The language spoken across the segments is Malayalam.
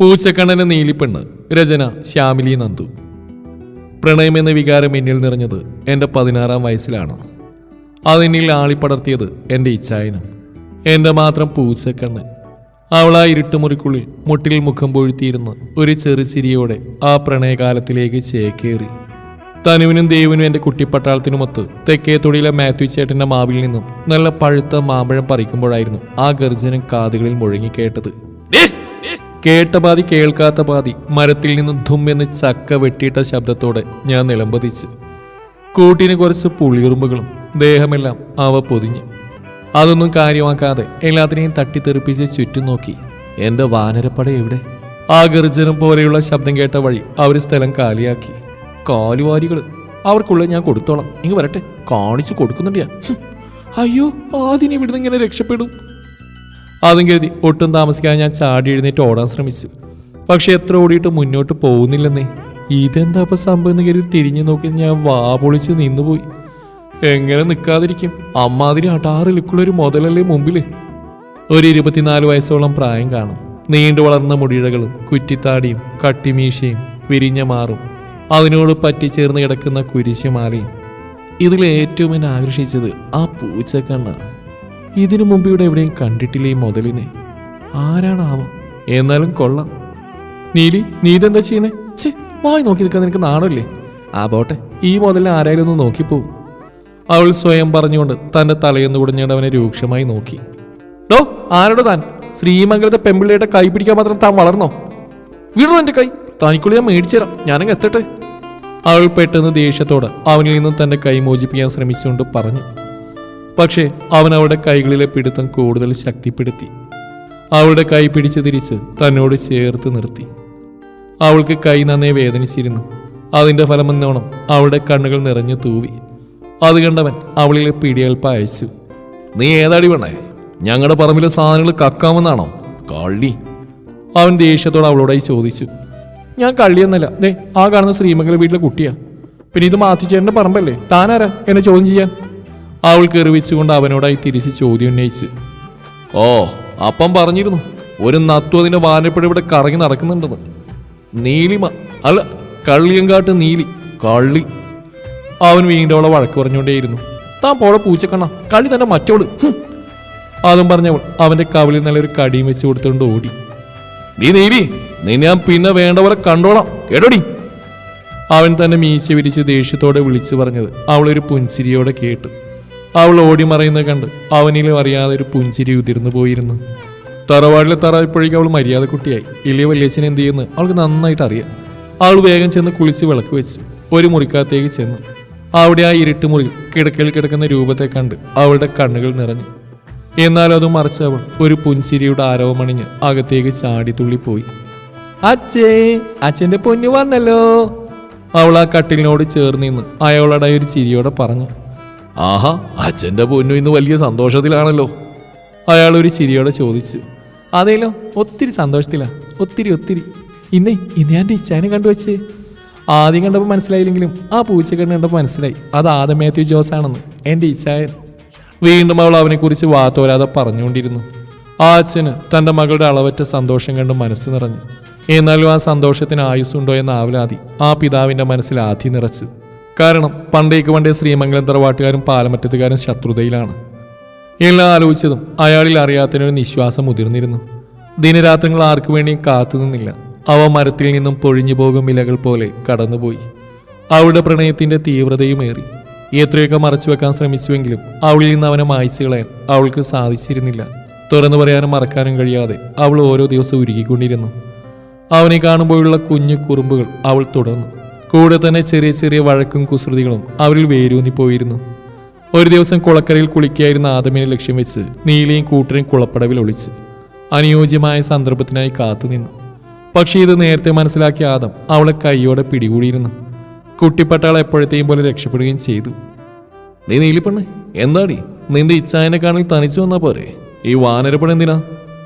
പൂച്ചക്കണ്ണന്റെ നീലിപ്പെണ്ണ്. രചന ശ്യാമിലി നന്ദു. പ്രണയം എന്ന വികാരം എന്നിൽ നിറഞ്ഞത് എൻ്റെ 16-ാം വയസ്സിലാണ്. അതെന്നിൽ ആളിപ്പടർത്തിയത് എൻ്റെ ഇച്ഛായനം, എൻ്റെ മാത്രം പൂച്ചക്കണ്ണൻ. അവളാ ഇരുട്ടുമുറിക്കുള്ളിൽ മുട്ടിൽ മുഖം പൊഴുത്തിയിരുന്ന് ഒരു ചെറുചിരിയോടെ ആ പ്രണയകാലത്തിലേക്ക് ചേക്കേറി. തനുവിനും ദേവിനും എൻ്റെ കുട്ടിപ്പട്ടാളത്തിനുമൊത്ത് തെക്കേത്തൊടിയിലെ മാത്യു ചേട്ടൻ്റെ മാവിൽ നിന്നും നല്ല പഴുത്ത മാമ്പഴം പറിക്കുമ്പോഴായിരുന്നു ആ ഗർജനം കാതുകളിൽ മുഴങ്ങിക്കേട്ടത്. കേട്ട പാതി കേൾക്കാത്ത പാതി മരത്തിൽ നിന്ന് ധുമ്മെന്ന് ചക്ക വെട്ടിയിട്ട ശബ്ദത്തോടെ ഞാൻ നിലംപതിച്ചു. കൂട്ടിന് കുറച്ച് പുളിയുറുമ്പുകളും ദേഹമെല്ലാം അവ പൊതിഞ്ഞു. അതൊന്നും കാര്യമാക്കാതെ എല്ലാത്തിനെയും തട്ടിത്തെറിപ്പിച്ച് ചുറ്റും നോക്കി. എൻ്റെ വാനരപ്പട എവിടെ? ആ ഗർജനം പോലെയുള്ള ശബ്ദം കേട്ട വഴി അവർ സ്ഥലം കാലിയാക്കി. കാലുവാരികൾ അവർക്കുള്ള ഞാൻ കൊടുത്തോളാം, ഇങ്ങ് വരട്ടെ, കാണിച്ചു കൊടുക്കുന്നുണ്ട് ഞാൻ. അയ്യോ, ആദ്യം ഇവിടുന്ന് ഇങ്ങനെ രക്ഷപ്പെടും. അതും കരുതി ഒട്ടും താമസിക്കാതെ ഞാൻ ചാടി എഴുന്നേറ്റ് ഓടാൻ ശ്രമിച്ചു. പക്ഷെ എത്ര ഓടിയിട്ട് മുന്നോട്ട് പോകുന്നില്ലെന്നേ. ഇതെന്താ ഇപ്പൊ സംഭവം എന്ന് കരുതി തിരിഞ്ഞു നോക്കി ഞാൻ വാ പൊളിച്ച് നിന്നുപോയി. എങ്ങനെ നിൽക്കാതിരിക്കും? അമ്മാതിരി അടാറ് ലുക്കുള്ളൊരു മുതലല്ലേ മുമ്പില്. ഒരു 24 വയസ്സോളം പ്രായം കാണും. നീണ്ടു വളർന്ന മുടിയിഴകളും കുറ്റിത്താടിയും കട്ടിമീശയും വിരിഞ്ഞ മാറും അതിനോട് പറ്റിച്ചേർന്ന് കിടക്കുന്ന കുരിശുമാലയും. ഇതിലേറ്റവും എന്നെ ആകർഷിച്ചത് ആ പൂച്ചക്കണ്ണ. ഇതിനു മുമ്പ് ഇവിടെ എവിടെയും കണ്ടിട്ടില്ലേ ഈ മുതലിനെ? ആരാണാവോ? എന്നാലും കൊള്ളാം. നീലി, നീ ഇതെന്താ ചെയ്യണേ? ചേ, വായി നോക്കി നിൽക്കാൻ നിനക്ക് നാണല്ലേ? ആ പോട്ടെ, ഈ മുതലിനെ ആരായാലും ഒന്ന് നോക്കിപ്പോവും. അവൾ സ്വയം പറഞ്ഞുകൊണ്ട് തന്റെ തലയൊന്ന് കുടഞ്ഞവനെ രൂക്ഷമായി നോക്കി. ഡോ, ആരോടോ താൻ? ശ്രീമംഗലത്തെ പെമ്പിള്ളിയുടെ കൈ പിടിക്കാൻ മാത്രം താൻ വളർന്നോ? വിടോ എന്റെ കൈ, തനിക്കുള്ള ഞാൻ മേടിച്ചുതരാം, ഞാനങ്ങ് എത്തട്ടെ. അവൾ പെട്ടെന്ന് ദേഷ്യത്തോടെ അവനിൽ നിന്നും തന്റെ കൈ മോചിപ്പിക്കാൻ ശ്രമിച്ചുകൊണ്ട് പറഞ്ഞു. പക്ഷേ അവൻ അവളുടെ കൈകളിലെ പിടുത്തം കൂടുതൽ ശക്തിപ്പെടുത്തി. അവളുടെ കൈ പിടിച്ച് തിരിച്ച് തന്നോട് ചേർത്ത് നിർത്തി. അവൾക്ക് കൈ നന്നേ വേദനിച്ചിരുന്നു. അതിന്റെ ഫലമെന്നോണം അവളുടെ കണ്ണുകൾ നിറഞ്ഞു തൂവി. അത് കണ്ടവൻ അവളിലെ പിടിയൽപ്പ അയച്ചു. നീ ഏതാടി വേണേ? ഞങ്ങളുടെ പറമ്പിലെ സാധനങ്ങൾ കക്കാമെന്നാണോ? കള്ളി! അവൻ ദേഷ്യത്തോടെ അവളോടായി ചോദിച്ചു. ഞാൻ കള്ളിയെന്നല്ല, ദേ ആ കാണുന്ന ശ്രീമംഗല വീട്ടിലെ കുട്ടിയാ. പിന്നെ ഇത് മാത്തിച്ചേട്ടന്റെ പറമ്പല്ലേ, താനാരാ എന്നെ ചോദ്യം ചെയ്യാൻ? അവൾ കെറിവിച്ചുകൊണ്ട് അവനോടായി തിരിച്ച് ചോദ്യം ഉന്നയിച്ച്. ഓ, അപ്പം പറഞ്ഞിരുന്നു ഒരു നത്തു അതിന്റെ വാനപ്പഴ ഇവിടെ കറങ്ങി നടക്കുന്നുണ്ടെന്ന്. നീലിമ അല്ല, കള്ളിയങ്കാട്ട് നീലി, കള്ളി. അവൻ വീണ്ടും അവളെ വഴക്ക് പറഞ്ഞുകൊണ്ടേയിരുന്നു. താൻ പോടെ പൂച്ചക്കണ്ണ, കളി തന്നെ മറ്റോള്. അതും പറഞ്ഞവൾ അവന്റെ കവിളിൽ നല്ലൊരു കടിയും വെച്ച് കൊടുത്തുകൊണ്ട് ഓടി. നീ നീലി, നിന്നെ ഞാൻ പിന്നെ വേണ്ട പോലെ കണ്ടോളാം, എടോടി. അവൻ തന്നെ മീശ വിരിച്ച് ദേഷ്യത്തോടെ വിളിച്ചു പറഞ്ഞത് അവളൊരു പുൻസിരിയോടെ കേട്ടു. അവൾ ഓടി മറയുന്നത് കണ്ട് അവനിലും അറിയാതെ ഒരു പുഞ്ചിരി ഉതിർന്നു പോയിരുന്നു. തറവാടിലെ തറയിപ്പോഴേക്കും അവൾ മര്യാദ കുട്ടിയായി. ഇല്ലേ വല്യച്ഛൻ എന്ത് ചെയ്യുന്നു അവൾക്ക് നന്നായിട്ട് അറിയാം. അവൾ വേഗം ചെന്ന് കുളിച്ച് വിളക്ക് വെച്ച് ഒരു മുറിക്കകത്തേക്ക് ചെന്നു. അവിടെ ആ ഇരുട്ടുമുറിയിൽ കിടക്കയിൽ കിടക്കുന്ന രൂപത്തെ കണ്ട് അവളുടെ കണ്ണുകൾ നിറഞ്ഞു. എന്നാൽ അത് മറിച്ച് അവൾ ഒരു പുഞ്ചിരിയുടെ ആരവമണിഞ്ഞ് അകത്തേക്ക് ചാടി തുള്ളിപ്പോയി. അച്ഛേ, അച്ഛന്റെ പൊന്നു വന്നല്ലോ. അവൾ ആ കട്ടിലിനോട് ചേർന്ന് നിന്ന് അയാളുടെ ഒരു ചിരിയോടെ പറഞ്ഞു. ആഹാ, അച്ഛൻ്റെ പൊന്നു ഇന്ന് വലിയ സന്തോഷത്തിലാണല്ലോ. അയാൾ ഒരു ചിരിയോടെ ചോദിച്ചു. അതേലോ, ഒത്തിരി സന്തോഷത്തിലാ, ഒത്തിരി ഒത്തിരി. ഇന്ന് ഞാൻ ഇച്ഛാനെ കണ്ടുവച്ചേ. ആദ്യം കണ്ടപ്പോൾ മനസ്സിലായില്ലെങ്കിലും ആ പൂച്ചക്കണ്ണ് കണ്ടപ്പോൾ മനസ്സിലായി അത് ആദം മാത്യു ജോസ് ആണെന്ന്, എൻ്റെ ഇച്ഛായൻ. വീണ്ടും അവൾ അവനെക്കുറിച്ച് വാത്തോരാതെ പറഞ്ഞുകൊണ്ടിരുന്നു. ആ അച്ഛന് തൻ്റെ മകളുടെ അളവറ്റ സന്തോഷം കണ്ട് മനസ്സ് നിറഞ്ഞു. എന്നാലും ആ സന്തോഷത്തിന് ആയുസ്സുണ്ടോ എന്ന ആവലാതി ആ പിതാവിൻ്റെ മനസ്സിൽ ആദ്യം നിറച്ചു. കാരണം പണ്ടേ ശ്രീമംഗലം തറവാട്ടുകാരും പാലമറ്റത്തുകാരും ശത്രുതയിലാണ്. എല്ലാം ആലോചിച്ചതും അയാളിൽ അറിയാത്തതിനൊരു നിശ്വാസം മുതിർന്നിരുന്നു. ദിനരാത്രങ്ങൾ ആർക്കു വേണ്ടിയും കാത്തുനിന്നില്ല. അവ മരത്തിൽ നിന്നും പൊഴിഞ്ഞു പോകും ഇലകൾ പോലെ കടന്നുപോയി. അവളുടെ പ്രണയത്തിന്റെ തീവ്രതയുമേറി. എത്രയൊക്കെ മറച്ചു വെക്കാൻ ശ്രമിച്ചുവെങ്കിലും അവളിൽ നിന്ന് അവനെ മായ്ച്ചു കളയാൻ അവൾക്ക് സാധിച്ചിരുന്നില്ല. തുറന്നു പറയാനും മറക്കാനും കഴിയാതെ അവൾ ഓരോ ദിവസവും ഉരുകിക്കൊണ്ടിരുന്നു. അവനെ കാണുമ്പോഴുള്ള കുഞ്ഞു കുറുമ്പുകൾ അവൾ തുടർന്നു. കൂടെ തന്നെ ചെറിയ ചെറിയ വഴക്കും കുസൃതികളും അവരിൽ വേരൂന്നിപ്പോയിരുന്നു. ഒരു ദിവസം കുളക്കരയിൽ കുളിക്കായിരുന്ന ആദമിനെ ലക്ഷ്യം വെച്ച് നീലയും കൂട്ടരും കുളപ്പടവിൽ ഒളിച്ച് അനുയോജ്യമായ സന്ദർഭത്തിനായി കാത്തുനിന്നു. പക്ഷേ ഇത് നേരത്തെ മനസ്സിലാക്കിയ ആദം അവളെ കൈയോടെ പിടികൂടിയിരുന്നു. കുട്ടിപ്പട്ടാൾ എപ്പോഴത്തെയും പോലെ രക്ഷപ്പെടുകയും ചെയ്തു. നീ നീലിപ്പെണ്ണേ, എന്താടി നിന്റെ ഇച്ഛായനെ കാണൽ തനിച്ചു വന്നാ പോരെ? ഈ വാനരപ്പണ എന്തിനാ?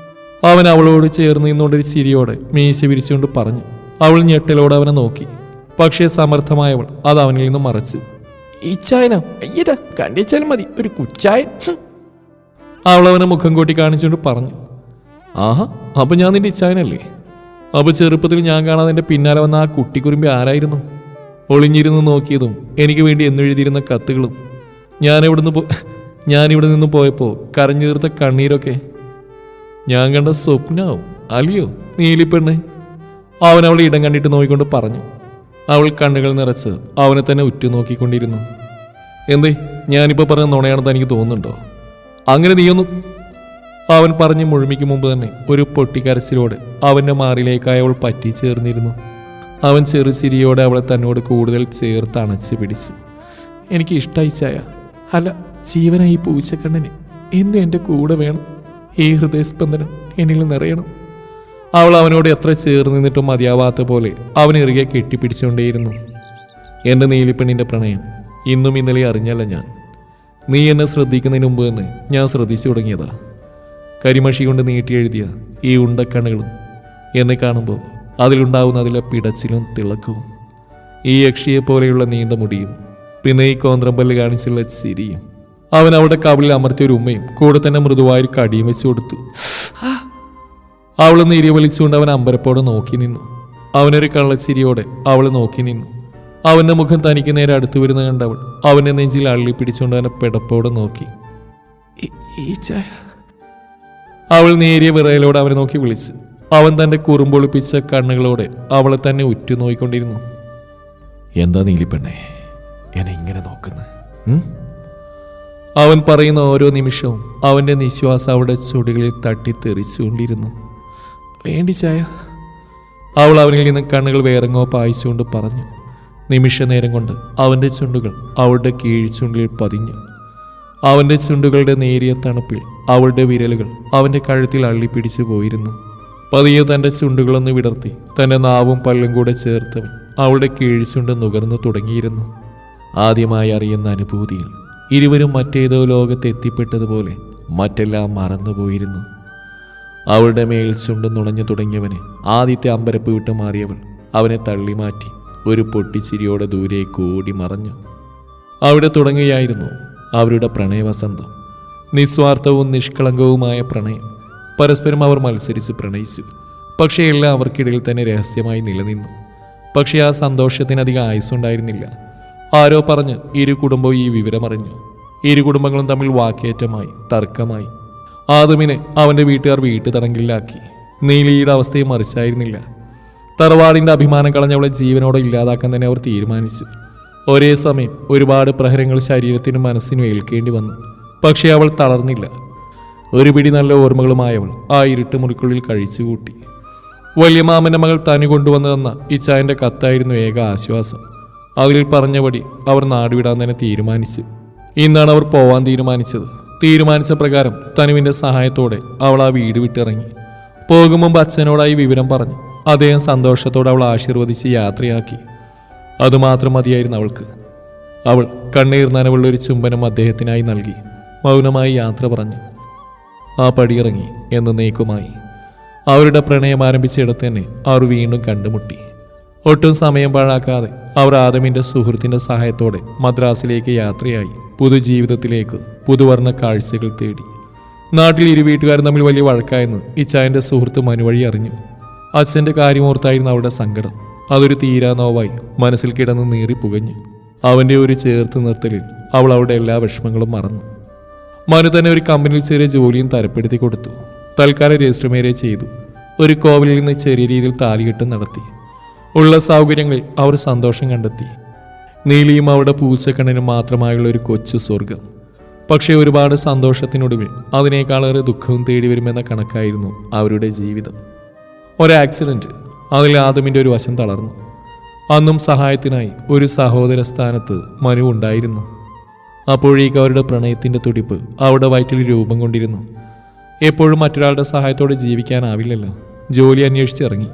അവൻ അവളോട് ചേർന്ന് നിന്നുകൊണ്ടൊരു ചിരിയോടെ മീശ വിരിച്ചുകൊണ്ട് പറഞ്ഞു. അവൾ ഞെട്ടലോടെ അവനെ നോക്കി. പക്ഷേ സമർത്ഥമായവൾ അത് അവനിൽ നിന്ന് മറച്ചു. ഇച്ഛായന അയ്യടാ, കണ്ടിച്ചാലും മതി, ഒരു കുച്ചായൻ. അവൾ അവനെ മുഖം കൂട്ടി കാണിച്ചുകൊണ്ട് പറഞ്ഞു. ആഹാ, അപ്പൊ ഞാൻ നിന്റെ ഇച്ഛായനല്ലേ? അപ്പോൾ ചെറുപ്പത്തിൽ ഞാൻ കാണാതെ എൻ്റെ പിന്നാലെ വന്ന ആ കുട്ടിക്കുറുമ്പി ആരായിരുന്നു? ഒളിഞ്ഞിരുന്ന് നോക്കിയതും എനിക്ക് വേണ്ടി എന്നെഴുതിയിരുന്ന കത്തുകളും ഞാനിവിടെ നിന്ന് പോയപ്പോൾ കരഞ്ഞു തീർത്ത കണ്ണീരൊക്കെ ഞാൻ കണ്ട സ്വപ്നാവും അല്ലയോ നീലിപ്പെണ്ണെ? അവൻ അവളെ ഇടം കണ്ടിട്ട് നോക്കിക്കൊണ്ട് പറഞ്ഞു. അവൾ കണ്ണുകൾ നിറച്ച് അവനെ തന്നെ ഉറ്റുനോക്കിക്കൊണ്ടിരുന്നു. എന്തേ, ഞാനിപ്പോൾ പറഞ്ഞ നുണയാണെന്ന് എനിക്ക് തോന്നുന്നുണ്ടോ? അങ്ങനെ നീയൊന്നും... അവൻ പറഞ്ഞ് മുഴുമിക്ക് മുമ്പ് തന്നെ ഒരു പൊട്ടിക്കരച്ചിലോടെ അവൻ്റെ മാറിലേക്കായി അവൾ പറ്റി ചേർന്നിരുന്നു. അവൻ ചെറുചിരിയോടെ അവളെ തന്നോട് കൂടുതൽ ചേർത്ത് അണച്ച് പിടിച്ചു. എനിക്ക് ഇഷ്ടമായി ചായ, അല്ല ജീവനായി പൂച്ചക്കണ്ണന് എന്നും എൻ്റെ കൂടെ വേണം. ഈ ഹൃദയസ്പന്ദനം എന്നിൽ നിറയണം. അവൾ അവനോട് എത്ര ചേർന്ന് നിന്നിട്ടും മതിയാവാത്ത പോലെ അവൻ ഇറുകെ കെട്ടിപ്പിടിച്ചുകൊണ്ടേയിരുന്നു. എൻ്റെ നീലിപ്പെണ്ണിൻ്റെ പ്രണയം ഇന്നും ഇന്നലെ അറിഞ്ഞല്ല ഞാൻ. നീ എന്നെ ശ്രദ്ധിക്കുന്നതിന് മുമ്പ് തന്നെ ഞാൻ ശ്രദ്ധിച്ചു തുടങ്ങിയതാ. കരിമഷി കൊണ്ട് നീട്ടിയെഴുതിയ ഈ ഉണ്ടക്കണ്ണുകളും എന്നെ കാണുമ്പോൾ അതിലുണ്ടാവുന്ന അതിലെ പിടച്ചിലും തിളക്കവും, ഈ യക്ഷിയെ പോലെയുള്ള നീണ്ട മുടിയും, പിന്നെ ഈ കോന്ത്രമ്പല്ല് കാണിച്ചുള്ള ചിരിയും, അവൻ അവിടെ കവിളിൽ അമർത്തിയ ഒരു ഉമ്മയും കൂടെ തന്നെ മൃദുവായൊരു കടിയും വെച്ചു കൊടുത്തു. അവളൊന്ന് ഇരിവലിച്ചുകൊണ്ട് അവൻ അമ്പരപ്പോടെ നോക്കി നിന്നു. അവനൊരു കള്ളച്ചിരിയോടെ അവൾ നോക്കി നിന്നു. അവൻ്റെ മുഖം തനിക്ക് നേരെ അടുത്തു വരുന്ന കണ്ടവൾ അവൻ്റെ നെഞ്ചിൽ അള്ളിപ്പിടിച്ചുകൊണ്ട് അവനെ പെടപ്പോടെ നോക്കി. അവൾ നേരിയ വിറയലോടെ അവനെ നോക്കി വിളിച്ചു. അവൻ തൻ്റെ കുറുമ്പൊളിപ്പിച്ച കണ്ണുകളോടെ അവളെ തന്നെ ഉറ്റുനോക്കിക്കൊണ്ടിരുന്നു. എന്താ നീലിപ്പെണ്ണേ എന്നെ ഇങ്ങനെ നോക്കുന്നത്? അവൻ പറയുന്ന ഓരോ നിമിഷവും അവൻ്റെ നിശ്വാസം അവളുടെ ചുടികളിൽ തട്ടിത്തെറിച്ചുകൊണ്ടിരുന്നു. വേണ്ടി ചായ, അവൾ അവനിൽ നിന്ന് കണ്ണുകൾ വേറെങ്ങോ പായിച്ചുകൊണ്ട് പറഞ്ഞു. നിമിഷ നേരം കൊണ്ട് അവൻ്റെ ചുണ്ടുകൾ അവളുടെ കീഴ്ചുണ്ടിൽ പതിഞ്ഞു. അവൻ്റെ ചുണ്ടുകളുടെ നേരിയ തണുപ്പിൽ അവളുടെ വിരലുകൾ അവൻ്റെ കഴുത്തിൽ അള്ളിപ്പിടിച്ചു പോയിരുന്നു. പതിയെ തൻ്റെ ചുണ്ടുകളൊന്ന് വിടർത്തി തൻ്റെ നാവും പല്ലും കൂടെ ചേർത്തവൻ അവളുടെ കീഴ്ചുണ്ട് നുകർന്നു തുടങ്ങിയിരുന്നു. ആദ്യമായി അറിയുന്ന അനുഭൂതിയിൽ ഇരുവരും മറ്റേതോ ലോകത്ത് എത്തിപ്പെട്ടതുപോലെ മറ്റെല്ലാം മറന്നുപോയിരുന്നു. അവളുടെ മേൽ ചുണ്ട് നുണഞ്ഞു തുടങ്ങിയവനെ ആദ്യത്തെ അമ്പരപ്പ് വിട്ട് മാറിയവൾ അവനെ തള്ളി മാറ്റി ഒരു പൊട്ടിച്ചിരിയോടെ ദൂരേക്ക് ഓടി മറഞ്ഞു. അവിടെ തുടങ്ങുകയായിരുന്നു അവരുടെ പ്രണയവസന്തം. നിസ്വാർത്ഥവും നിഷ്കളങ്കവുമായ പ്രണയം. പരസ്പരം അവർ മത്സരിച്ച് പ്രണയിച്ചു. പക്ഷേ എല്ലാം അവർക്കിടയിൽ തന്നെ രഹസ്യമായി നിലനിന്നു. പക്ഷേ ആ സന്തോഷത്തിനധികം ആയുസ്സുണ്ടായിരുന്നില്ല. ആരോ പറഞ്ഞ് ഇരു കുടുംബവും ഈ വിവരമറിഞ്ഞു. ഇരു കുടുംബങ്ങളും തമ്മിൽ വാക്കേറ്റമായി, തർക്കമായി. ആദമിനെ അവൻ്റെ വീട്ടുകാർ വീട്ടുതടങ്കലിലാക്കി. നീലിയുടെ അവസ്ഥയും മറിച്ചായിരുന്നില്ല. തറവാടിൻ്റെ അഭിമാനം കളഞ്ഞവളെ ജീവനോടെ ഇല്ലാതാക്കാൻ തന്നെ അവർ തീരുമാനിച്ചു. ഒരേ സമയം ഒരുപാട് പ്രഹരങ്ങൾ ശരീരത്തിനും മനസ്സിനും ഏൽക്കേണ്ടി വന്നു. പക്ഷേ അവൾ തളർന്നില്ല. ഒരു പിടി നല്ല ഓർമ്മകളുമായവൾ ആ ഇരുട്ട് മുറിക്കുള്ളിൽ കഴിച്ചുകൂട്ടി. വലിയ മാമൻ്റെ മകൾ തനി കൊണ്ടുവന്നതെന്ന ഇച്ചായൻ്റെ കത്തായിരുന്നു ഏക ആശ്വാസം. അതിൽ പറഞ്ഞപടി അവർ നാടുവിടാൻ തന്നെ തീരുമാനിച്ചു. ഇന്നാണ് അവർ പോവാൻ തീരുമാനിച്ചത്. തീരുമാനിച്ച പ്രകാരം തനുവിൻ്റെ സഹായത്തോടെ അവൾ ആ വീട് വിട്ടിറങ്ങി. പോകും മുമ്പ് അച്ഛനോടായി വിവരം പറഞ്ഞു. അദ്ദേഹം സന്തോഷത്തോടെ അവൾ ആശീർവദിച്ച് യാത്രയാക്കി. അതുമാത്രം മതിയായിരുന്നു അവൾക്ക്. അവൾ കണ്ണീർ നനവുള്ളൊരു ചുംബനം അദ്ദേഹത്തിനായി നൽകി മൗനമായി യാത്ര പറഞ്ഞു. ആ പടിയിറങ്ങി എന്നേക്കുമായി. അവരുടെ പ്രണയം ആരംഭിച്ചിടത്ത് തന്നെ അവർ വീണ്ടും കണ്ടുമുട്ടി. ഒട്ടും സമയം പാഴാക്കാതെ അവർ ആദമിൻ്റെ സുഹൃത്തിൻ്റെ സഹായത്തോടെ മദ്രാസിലേക്ക് യാത്രയായി. പുതുജീവിതത്തിലേക്ക് പുതുവർണ്ണ കാഴ്ചകൾ തേടി. നാട്ടിൽ ഇരു വീട്ടുകാരും തമ്മിൽ വലിയ വഴക്കായെന്ന് ഇച്ചായൻ്റെ സുഹൃത്ത് മനുവഴി അറിഞ്ഞു. അച്ഛൻ്റെ കാര്യമോർത്തായിരുന്നു അവളുടെ സങ്കടം. അതൊരു തീരാനോവായി മനസ്സിൽ കിടന്ന് നീറി പുകഞ്ഞു. അവൻ്റെ ഒരു ചേർത്ത് നിർത്തലിൽ അവൾ അവളുടെ എല്ലാ വിഷമങ്ങളും മറന്നു. മനു തന്നെ ഒരു കമ്പനിയിൽ ചെറിയ ജോലിയും തരപ്പെടുത്തി കൊടുത്തു. തൽക്കാലം രജിസ്റ്റർ മാരേജ് ചെയ്തു. ഒരു കോവിലിൽ നിന്ന് ചെറിയ രീതിയിൽ താലികെട്ടും നടത്തി. ഉള്ള സൗകര്യങ്ങളിൽ അവർ സന്തോഷം കണ്ടെത്തി. നീലിയും അവളുടെ പൂച്ചക്കണ്ണനും മാത്രമായുള്ള ഒരു കൊച്ചു സ്വർഗം. പക്ഷേ ഒരുപാട് സന്തോഷത്തിനൊടുവിൽ അതിനേക്കാളേറെ ദുഃഖവും തേടി വരുമെന്ന കണക്കായിരുന്നു അവരുടെ ജീവിതം. ഒരു ആക്സിഡൻറ്റ്. അതിൽ ആദമിൻ്റെ ഒരു വശം തളർന്നു. അന്നും സഹായത്തിനായി ഒരു സഹോദര സ്ഥാനത്ത് മനു ഉണ്ടായിരുന്നു. അപ്പോഴേക്ക് അവരുടെ പ്രണയത്തിൻ്റെ തുടിപ്പ് അവരുടെ വയറ്റിൽ രൂപം കൊണ്ടിരുന്നു. എപ്പോഴും മറ്റൊരാളുടെ സഹായത്തോടെ ജീവിക്കാനാവില്ലല്ലോ. ജോലി അന്വേഷിച്ചിറങ്ങി.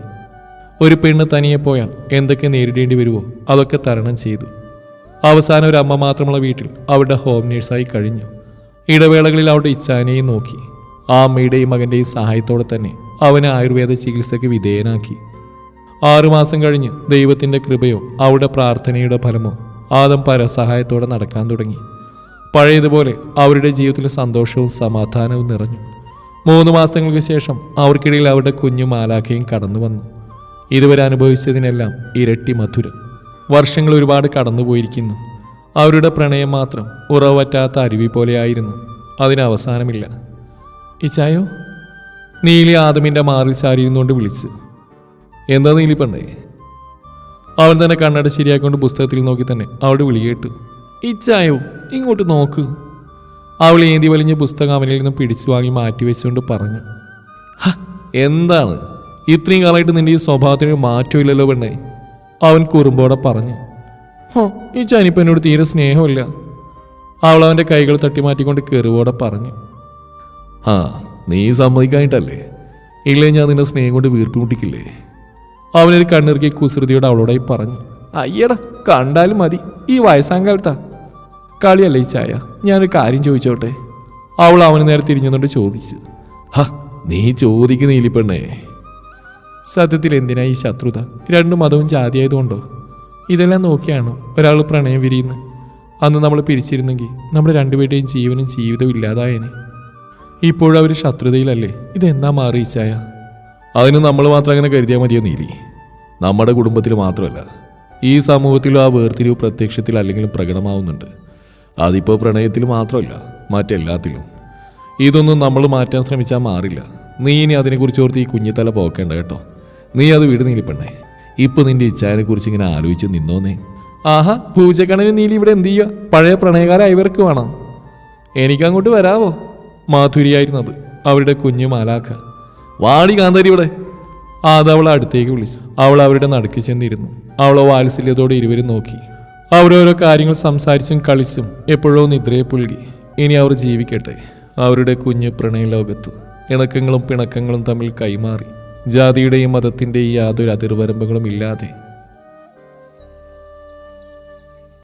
ഒരു പെണ്ണ് തനിയെ പോയാൽ എന്തൊക്കെ നേരിടേണ്ടി വരുമോ അതൊക്കെ തരണം ചെയ്തു. അവസാനം ഒരു അമ്മ മാത്രമുള്ള വീട്ടിൽ അവരുടെ ഹോം നേഴ്സായി കഴിഞ്ഞു. ഇടവേളകളിൽ അവരുടെ ഇച്ഛാനെയും നോക്കി. ആ അമ്മയുടെയും മകൻ്റെയും സഹായത്തോടെ തന്നെ അവനെ ആയുർവേദ ചികിത്സയ്ക്ക് വിധേയനാക്കി. 6 മാസം കഴിഞ്ഞ് ദൈവത്തിൻ്റെ കൃപയോ അവരുടെ പ്രാർത്ഥനയുടെ ഫലമോ ആദം പരസഹായത്തോടെ നടക്കാൻ തുടങ്ങി. പഴയതുപോലെ അവരുടെ ജീവിതത്തിൽ സന്തോഷവും സമാധാനവും നിറഞ്ഞു. 3 മാസങ്ങൾക്ക് ശേഷം അവർക്കിടയിൽ അവരുടെ കുഞ്ഞു മാലാഖയും കടന്നു വന്നു. ഇതുവരെ അനുഭവിച്ചതിനെല്ലാം ഇരട്ടി മധുരം. വർഷങ്ങൾ ഒരുപാട് കടന്നുപോയിരിക്കുന്നു. അവരുടെ പ്രണയം മാത്രം ഉറവറ്റാത്ത അരുവി പോലെയായിരുന്നു. അതിന് അവസാനമില്ല. ഇച്ചായോ? നീലി ആദമിൻ്റെ മാറിൽ ചാരിയിരുന്നുകൊണ്ട് വിളിച്ചു. എന്താ നീലി പെണ്ണേ? അവൻ തന്നെ കണ്ണട ശരിയാക്കൊണ്ട് പുസ്തകത്തിൽ നോക്കി തന്നെ അവളുടെ വിളി കേട്ടു. ഇച്ചായോ, ഇങ്ങോട്ട് നോക്കൂ. അവൾ ഏന്തി വലിഞ്ഞ പുസ്തകം അവനിൽ നിന്നും പിടിച്ചു വാങ്ങി മാറ്റിവെച്ചുകൊണ്ട് പറഞ്ഞു. എന്താണ് ഇത്രയും കാലമായിട്ട് നിന്റെ ഈ സ്വഭാവത്തിന് മാറ്റമില്ലല്ലോ പെണ്ണേ? അവൻ കുറുമ്പോടെ പറഞ്ഞു. ഈ ചാനിപ്പം എന്നോട് തീരെ സ്നേഹമില്ല. അവൾ അവൻ്റെ കൈകൾ തട്ടിമാറ്റിക്കൊണ്ട് കെറുവോടെ പറഞ്ഞു. നീ സമ്മതിക്കാനിട്ടല്ലേ? ഇല്ലേ ഞാൻ നിന്റെ സ്നേഹം കൊണ്ട് വീർപ്പുമുട്ടിക്കില്ലേ? അവനൊരു കണ്ണിറുക്കി കുസൃതിയോട് അവളോടായി പറഞ്ഞു. അയ്യടാ, കണ്ടാലും മതി. ഈ വയസ്സാങ്കാലത്താ കളിയല്ലേ ഈ ചായ? ഞാനൊരു കാര്യം ചോദിച്ചോട്ടെ? അവൾ അവന് നേരെ തിരിഞ്ഞുകൊണ്ട് ചോദിച്ചു. നീ ചോദിക്കുന്ന നീലിപ്പെണ്ണേ. സത്യത്തിൽ എന്തിനാ ഈ ശത്രുത? രണ്ടു മതവും ജാതിയായതുകൊണ്ടോ? ഇതെല്ലാം നോക്കിയാണോ ഒരാൾ പ്രണയം വിരിയുന്നത്? അന്ന് നമ്മൾ പിരിച്ചിരുന്നെങ്കിൽ നമ്മുടെ രണ്ടുപേരുടെയും ജീവനും ജീവിതവും ഇല്ലാതായേനെ. ഇപ്പോഴും അവർ ശത്രുതയിലല്ലേ? ഇതെന്നാ മാറി ചായ? അതിന് നമ്മൾ മാത്രം അങ്ങനെ കരുതിയാൽ മതിയോ നീലി? നമ്മുടെ കുടുംബത്തിൽ മാത്രമല്ല, ഈ സമൂഹത്തിലും ആ വേർതിരിവ് പ്രത്യക്ഷത്തിൽ അല്ലെങ്കിലും പ്രകടമാവുന്നുണ്ട്. അതിപ്പോൾ പ്രണയത്തിൽ മാത്രമല്ല, മറ്റെല്ലാത്തിലും. ഇതൊന്നും നമ്മൾ മാറ്റാൻ ശ്രമിച്ചാൽ മാറില്ല. നീ ഇനി അതിനെക്കുറിച്ച് ഓർത്ത് ഈ കുഞ്ഞിത്തല പോക്കേണ്ട കേട്ടോ. നീ അത് വിട് നീലിപ്പെണ്ണേ. ഇപ്പൊ നിന്റെ ഇച്ഛാനെ കുറിച്ച് ഇങ്ങനെ ആലോചിച്ച് നിന്നോന്നേ. ആഹാ, പൂജക്കണന് നീലി ഇവിടെ എന്ത് ചെയ്യുക? പഴയ പ്രണയകാരായവർക്ക് വേണം. എനിക്കങ്ങോട്ട് വരാവോ? മാധുരിയായിരുന്നത് അവരുടെ കുഞ്ഞു മാലാക്ക. വാടി കാന്താരി ഇവിടെ. അതവൾ അടുത്തേക്ക് വിളിച്ചു. അവൾ അവരുടെ നടുക്ക് ചെന്നിരുന്നു. അവളെ വാത്സല്യത്തോടെ ഇരുവരും നോക്കി. അവരോരോ കാര്യങ്ങൾ സംസാരിച്ചും കളിച്ചും എപ്പോഴോ നിദ്രയെ പുൽകി. ഇനി അവർ ജീവിക്കട്ടെ അവരുടെ കുഞ്ഞു പ്രണയ ലോകത്ത്. ഇണക്കങ്ങളും പിണക്കങ്ങളും തമ്മിൽ കൈമാറി ജാതിയുടെയും മതത്തിൻ്റെയും യാതൊരു അതിർവരമ്പുകളും ഇല്ലാതെ